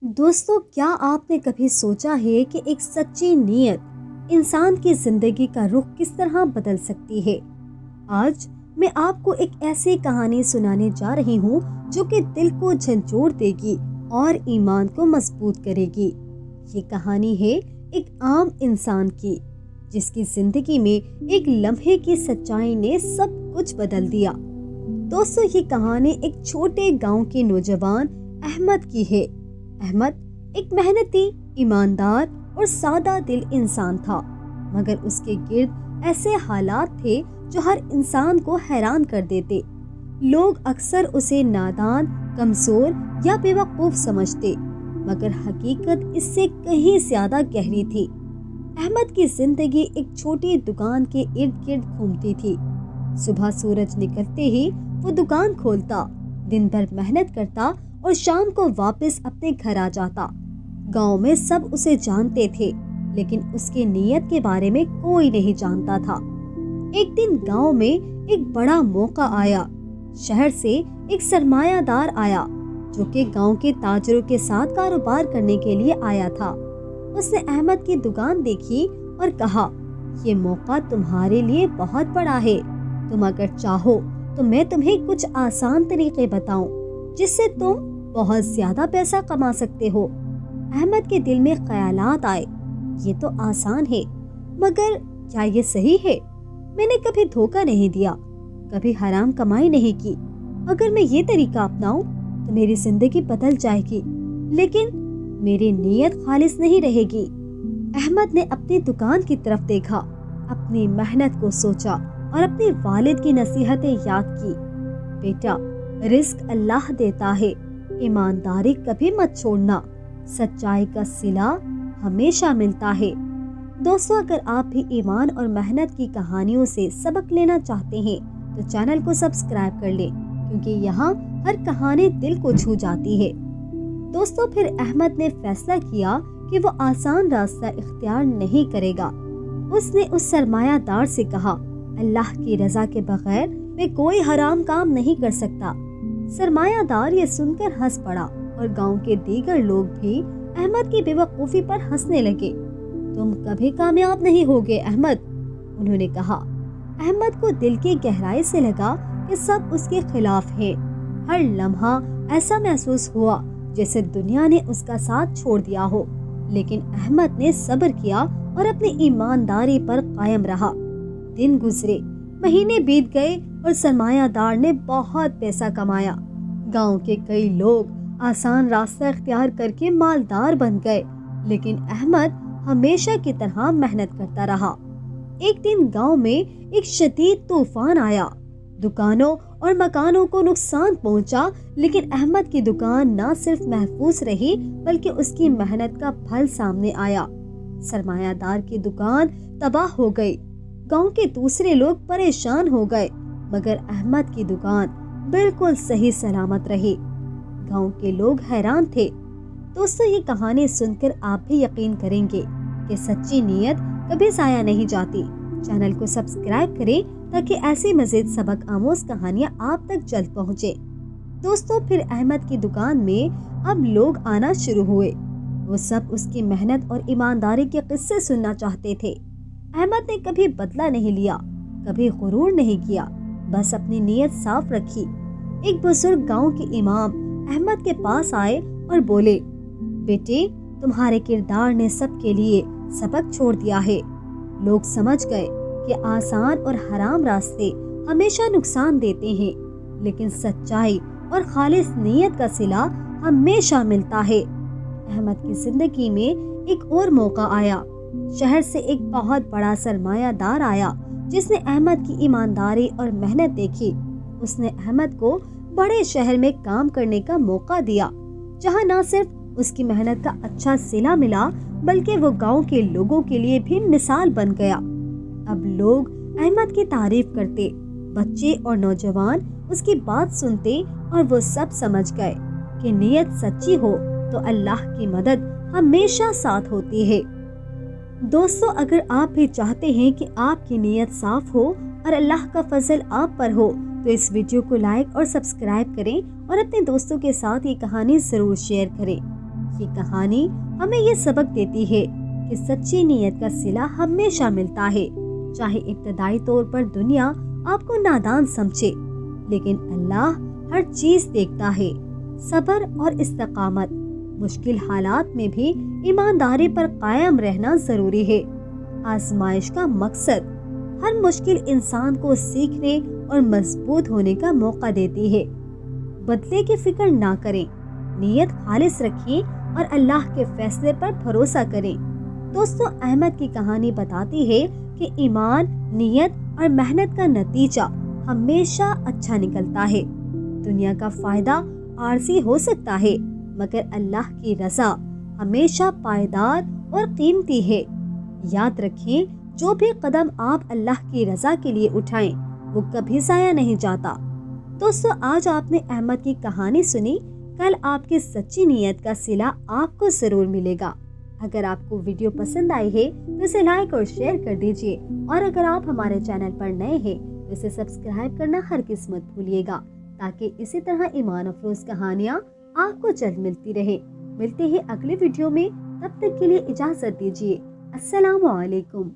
दोस्तों, क्या आपने कभी सोचा है कि एक सच्ची नीयत इंसान की जिंदगी का रुख किस तरह बदल सकती है। आज मैं आपको एक ऐसी कहानी सुनाने जा रही हूँ जो कि दिल को झंझोड़ देगी और ईमान को मजबूत करेगी। ये कहानी है एक आम इंसान की, जिसकी जिंदगी में एक लम्हे की सच्चाई ने सब कुछ बदल दिया। दोस्तों, ये कहानी एक छोटे गांव के नौजवान अहमद की है। अहमद एक मेहनती, ईमानदार और सादा दिल इंसान था, मगर उसके गिर्द ऐसे हालात थे जो हर इंसान को हैरान कर देते। लोग अक्सर उसे नादान, कमजोर या बेवकूफ समझते, मगर हकीकत इससे कहीं ज्यादा गहरी थी। अहमद की जिंदगी एक छोटी दुकान के इर्द गिर्द घूमती थी। सुबह सूरज निकलते ही वो दुकान खोलता, दिन भर मेहनत करता और शाम को वापस अपने घर आ जाता। गांव में सब उसे जानते थे, लेकिन उसकी नीयत के बारे में कोई नहीं जानता था। एक दिन गांव में एक बड़ा मौका आया। शहर से एक सरमायादार आया जो कि गांव के ताजरों के साथ कारोबार करने के लिए आया था। उसने अहमद की दुकान देखी और कहा, ये मौका तुम्हारे लिए बहुत बड़ा है। तुम अगर चाहो तो मैं तुम्हें कुछ आसान तरीके बताऊं जिससे तुम बहुत ज्यादा पैसा कमा सकते हो। अहमद के दिल में ख्यालात आए, ये तो आसान है, मगर क्या ये सही है? मैंने कभी धोखा नहीं दिया, कभी हराम कमाई नहीं की। अगर मैं ये तरीका अपनाऊं तो मेरी जिंदगी बदल जाएगी, लेकिन मेरी नीयत खालिस नहीं रहेगी। अहमद ने अपनी दुकान की तरफ देखा, अपनी मेहनत को सोचा और अपने वालिद की नसीहतें याद की। बेटा, रिस्क अल्लाह देता है, ईमानदारी कभी मत छोड़ना, सच्चाई का सिला हमेशा मिलता है। दोस्तों, अगर आप भी ईमान और मेहनत की कहानियों से सबक लेना चाहते हैं तो चैनल को सब्सक्राइब कर लें, क्योंकि यहाँ हर कहानी दिल को छू जाती है। दोस्तों, फिर अहमद ने फैसला किया कि वो आसान रास्ता इख्तियार नहीं करेगा। उसने उस सरमायादार से कहा, अल्लाह की रजा के बगैर मैं कोई हराम काम नहीं कर सकता। सरमायादार ये सुनकर हंस पड़ा और गांव के दीगर लोग भी अहमद की बेवकूफी पर हंसने लगे। तुम कभी कामयाब नहीं होगे अहमद, उन्होंने कहा। अहमद को दिल की गहराई से लगा कि सब उसके खिलाफ है। हर लम्हा ऐसा महसूस हुआ जैसे दुनिया ने उसका साथ छोड़ दिया हो, लेकिन अहमद ने सब्र किया और अपनी ईमानदारी पर कायम रहा। दिन गुजरे, महीने बीत गए और सरमायादार ने बहुत पैसा कमाया। गांव के कई लोग आसान रास्ता इख्तियार करके मालदार बन गए, लेकिन अहमद हमेशा की तरह मेहनत करता रहा। एक दिन गांव में एक शदीद तूफान आया। दुकानों और मकानों को नुकसान पहुंचा, लेकिन अहमद की दुकान न सिर्फ महफूज रही बल्कि उसकी मेहनत का फल सामने आया। सरमायादार की दुकान तबाह हो गई। गांव के दूसरे लोग परेशान हो गए, मगर अहमद की दुकान बिल्कुल सही सलामत रही। गांव के लोग हैरान थे। दोस्तों, ये कहानी सुनकर आप भी यकीन करेंगे कि सच्ची नीयत कभी जाया नहीं जाती। चैनल को सब्सक्राइब करें ताकि ऐसी मजीद सबक आमोज कहानियां आप तक जल्द पहुंचे। दोस्तों, फिर अहमद की दुकान में अब लोग आना शुरू हुए। वो सब उसकी मेहनत और ईमानदारी के किस्से सुनना चाहते थे। अहमद ने कभी बदला नहीं लिया, कभी गुरूर नहीं किया, बस अपनी नीयत साफ रखी। एक बुजुर्ग गांव के इमाम अहमद के पास आए और बोले, बेटे, तुम्हारे किरदार ने सबके लिए सबक छोड़ दिया है। लोग समझ गए कि आसान और हराम रास्ते हमेशा नुकसान देते हैं, लेकिन सच्चाई और खालिस नीयत का सिला हमेशा मिलता है। अहमद की जिंदगी में एक और मौका आया। शहर से एक बहुत बड़ा सरमायादार आया जिसने अहमद की ईमानदारी और मेहनत देखी। उसने अहमद को बड़े शहर में काम करने का मौका दिया, जहां न सिर्फ उसकी मेहनत का अच्छा सिला मिला बल्कि वो गांव के लोगों के लिए भी मिसाल बन गया। अब लोग अहमद की तारीफ करते, बच्चे और नौजवान उसकी बात सुनते और वो सब समझ गए कि नीयत सच्ची हो तो अल्लाह की मदद हमेशा साथ होती है। दोस्तों, अगर आप भी चाहते हैं कि आपकी नीयत साफ हो और अल्लाह का फजल आप पर हो तो इस वीडियो को लाइक और सब्सक्राइब करें और अपने दोस्तों के साथ ये कहानी जरूर शेयर करें। یہ کہانی ہمیں یہ سبق دیتی ہے کہ سچی نیت کا صلہ ہمیشہ ملتا ہے، چاہے ابتدائی طور پر دنیا آپ کو نادان سمجھے، لیکن اللہ ہر چیز دیکھتا ہے۔ صبر اور استقامت، مشکل حالات میں بھی ایمانداری پر قائم رہنا ضروری ہے۔ آزمائش کا مقصد ہر مشکل انسان کو سیکھنے اور مضبوط ہونے کا موقع دیتی ہے۔ بدلے کی فکر نہ کریں، نیت خالص رکھیں اور اللہ کے فیصلے پر بھروسہ کریں۔ دوستو، احمد کی کہانی بتاتی ہے کہ ایمان، نیت اور محنت کا نتیجہ ہمیشہ اچھا نکلتا ہے۔ دنیا کا فائدہ عارضی ہو سکتا ہے، مگر اللہ کی رضا ہمیشہ پائیدار اور قیمتی ہے۔ یاد رکھیں، جو بھی قدم آپ اللہ کی رضا کے لیے اٹھائیں وہ کبھی ضائع نہیں جاتا۔ دوستو، آج آپ نے احمد کی کہانی سنی، کل آپ کی سچی نیت کا صلہ آپ کو ضرور ملے گا۔ اگر آپ کو ویڈیو پسند آئی ہے تو اسے لائک اور شیئر کر دیجیے، اور اگر آپ ہمارے چینل پر نئے ہیں تو اسے سبسکرائب کرنا ہرگز مت بھولیے گا، تاکہ اسی طرح ایمان افروز کہانیاں آپ کو جلد ملتی رہے۔ ملتے ہیں اگلے ویڈیو میں، تب تک کے لیے اجازت دیجیے۔ السلام علیکم۔